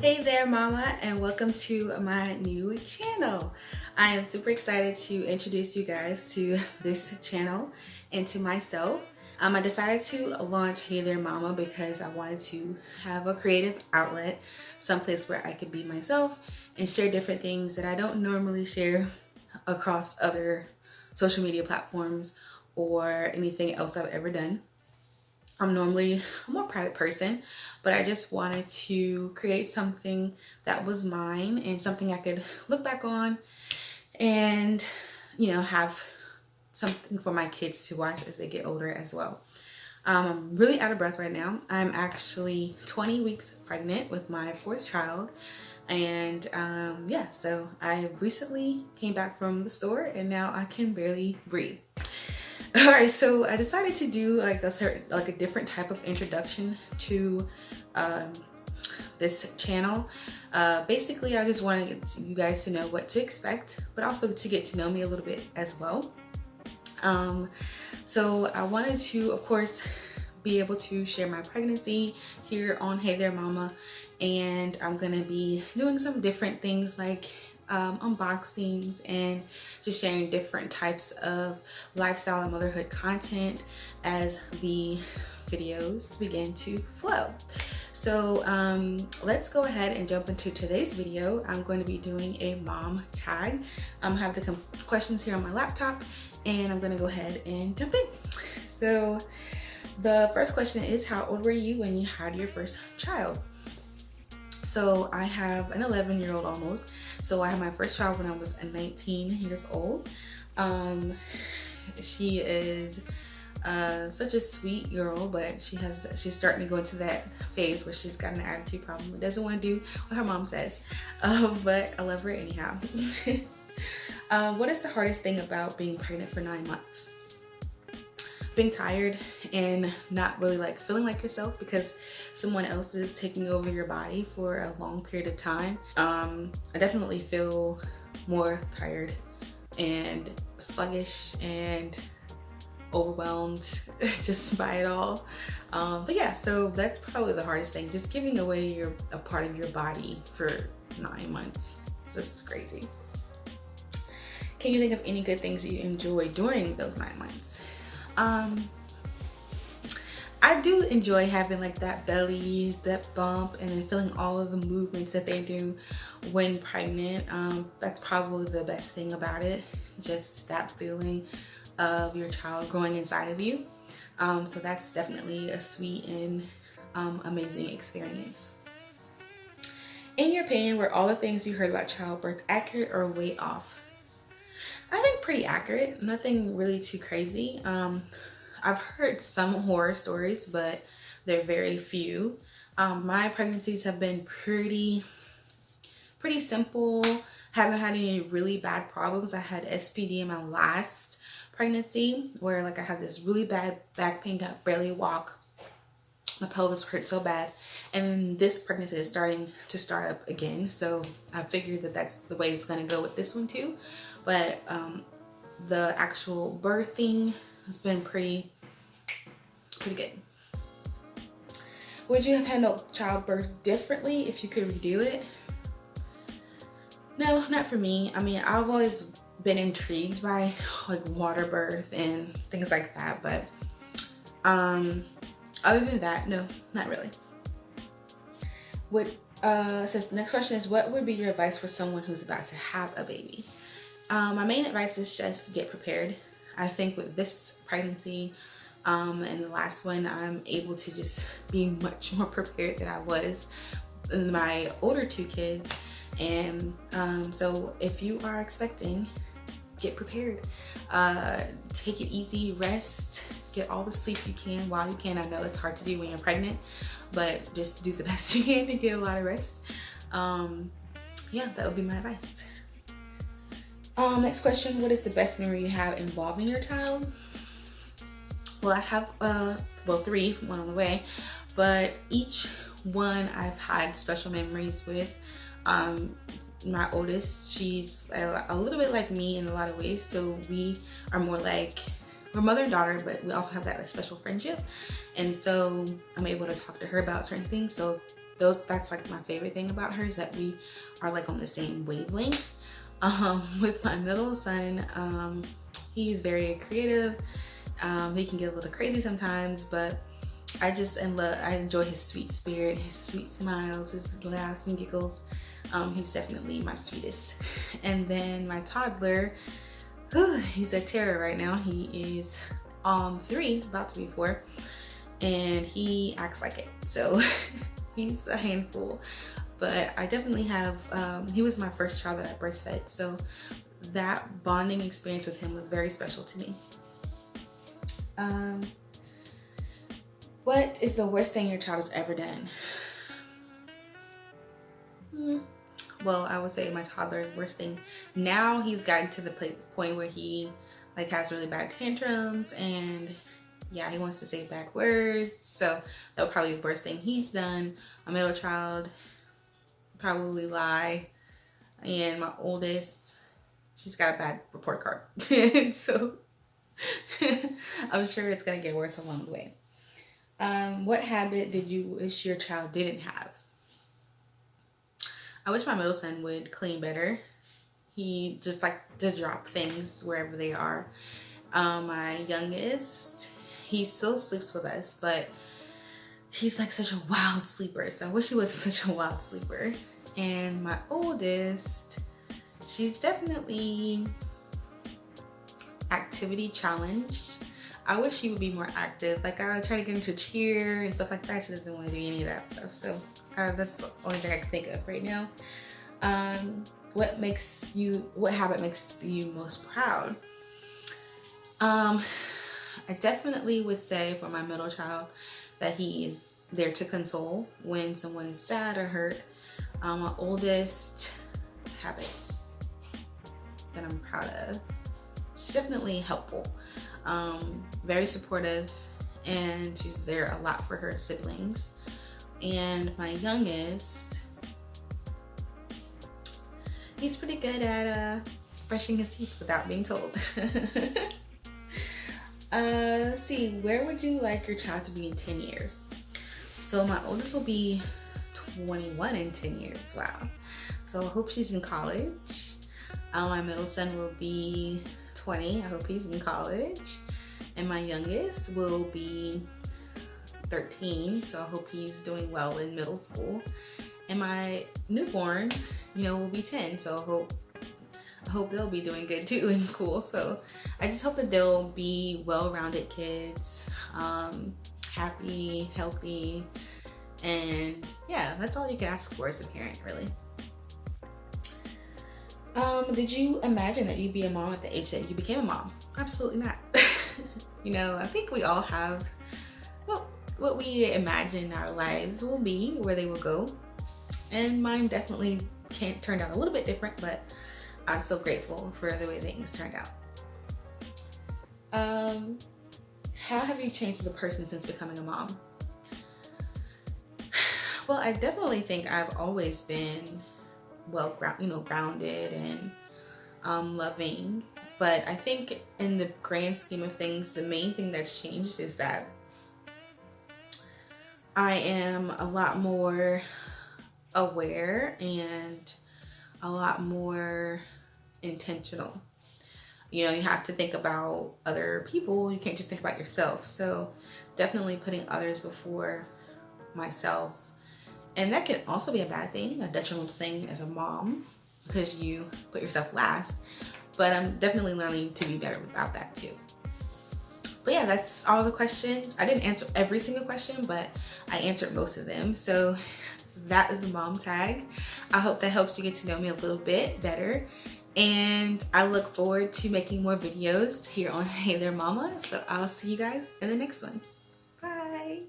Hey there mama, and welcome to my new channel. I am super excited to introduce you guys to this channel and to myself. I decided to launch Hey There Mama because I wanted to have a creative outlet, someplace where I could be myself and share different things that I don't normally share across other social media platforms or anything else I've ever done. I'm normally a more private person, but I just wanted to create something that was mine and something I could look back on and, have something for my kids to watch as they get older as well. I'm really out of breath right now. I'm actually 20 weeks pregnant with my fourth child. And so I recently came back from the store and now I can barely breathe. All right, so I decided to do a different type of introduction to this channel. Basically, I just wanted you guys to know what to expect, but also to get to know me a little bit as well. So I wanted to, of course, be able to share my pregnancy here on Hey There Mama, and I'm gonna be doing some different things like unboxings and just sharing different types of lifestyle and motherhood content as the videos begin to flow. So let's go ahead and jump into today's video. I'm going to be doing a mom tag. I have the questions here on my laptop and I'm going to go ahead and jump in. So the first question is, how old were you when you had your first child? So I have an 11-year-old almost. So I had my first child when I was 19 years old. She is such a sweet girl, but she's starting to go into that phase where she's got an attitude problem and doesn't want to do what her mom says. But I love her anyhow. What is the hardest thing about being pregnant for 9 months? Being tired and not really feeling like yourself because someone else is taking over your body for a long period of time. I definitely feel more tired and sluggish and overwhelmed just by it all. But yeah, so that's probably the hardest thing, just giving away a part of your body for 9 months. It's just crazy. Can you think of any good things you enjoy during those 9 months? I do enjoy having that belly, that bump, and then feeling all of the movements that they do when pregnant. That's probably the best thing about it, just that feeling of your child growing inside of you. So that's definitely a sweet and amazing experience. In your opinion, were all the things you heard about childbirth accurate or way off? I think pretty accurate, nothing really too crazy. I've heard some horror stories, but they're very few. My pregnancies have been pretty simple. Haven't had any really bad problems. I had SPD in my last pregnancy where I had this really bad back pain, could barely walk. My pelvis hurt so bad. And this pregnancy is starting to start up again. So I figured that that's the way it's gonna go with this one too. But the actual birthing has been pretty good. Would you have handled childbirth differently if you could redo it? No, not for me. I mean, I've always been intrigued by water birth and things like that, but other than that, no, not really. Says the next question is, what would be your advice for someone who's about to have a baby? My main advice is just get prepared. I think with this pregnancy and the last one, I'm able to just be much more prepared than I was in my older two kids. And so if you are expecting, get prepared. Take it easy, rest, get all the sleep you can while you can. I know it's hard to do when you're pregnant, but just do the best you can to get a lot of rest. Yeah, that would be my advice. Next question, what is the best memory you have involving your child? Well, I have, three, one on the way, but each one I've had special memories with. My oldest, she's a little bit like me in a lot of ways, so we are more we're mother and daughter, but we also have that special friendship, and so I'm able to talk to her about certain things. So that's like my favorite thing about her, is that we are like on the same wavelength. With my middle son, he's very creative. He can get a little crazy sometimes, but I enjoy his sweet spirit, his sweet smiles, his laughs and giggles. He's definitely my sweetest. And then my toddler, he's a terror right now. He is 3, about to be 4, and he acts like it. So he's a handful. But I definitely have, he was my first child that I breastfed. So that bonding experience with him was very special to me. What is the worst thing your child has ever done? Well, I would say my toddler, worst thing. Now he's gotten to the point where he like has really bad tantrums, and yeah, he wants to say bad words. So that would probably be the worst thing he's done. My middle child probably lie, and my oldest, she's got a bad report card. So I'm sure it's gonna get worse along the way. What habit did you wish your child didn't have? I wish my middle son would clean better. He just like to drop things wherever they are. My youngest, he still sleeps with us, but he's like such a wild sleeper. So I wish he wasn't such a wild sleeper. And my oldest, she's definitely activity challenged. I wish she would be more active. Like I try to get into cheer and stuff like that. She doesn't want to do any of that stuff. So that's the only thing I can think of right now. What habit makes you most proud? I definitely would say for my middle child that he is there to console when someone is sad or hurt. My oldest habits that I'm proud of, she's definitely helpful, very supportive, and she's there a lot for her siblings. And my youngest, he's pretty good at brushing his teeth without being told. See, where would you like your child to be in 10 years? So my oldest will be 21 in 10 years. Wow. So I hope she's in college. My middle son will be 20. I hope he's in college. And my youngest will be 13. So I hope he's doing well in middle school. And my newborn, will be 10. So I hope they'll be doing good too in school. So I just hope that they'll be well-rounded kids, happy, healthy, and yeah, that's all you can ask for as a parent, really. Did you imagine that you'd be a mom at the age that you became a mom? Absolutely not. I think we all have what we imagine our lives will be, where they will go. And mine definitely turned out a little bit different, but I'm so grateful for the way things turned out. How have you changed as a person since becoming a mom? Well, I definitely think I've always been grounded and loving. But I think in the grand scheme of things, the main thing that's changed is that I am a lot more aware and a lot more intentional. You have to think about other people. You can't just think about yourself. So definitely putting others before myself. And that can also be a bad thing, a detrimental thing as a mom, because you put yourself last. But I'm definitely learning to be better about that too. But yeah, that's all the questions. I didn't answer every single question, but I answered most of them. So that is the mom tag. I hope that helps you get to know me a little bit better. And I look forward to making more videos here on Hey There Mama. So I'll see you guys in the next one. Bye.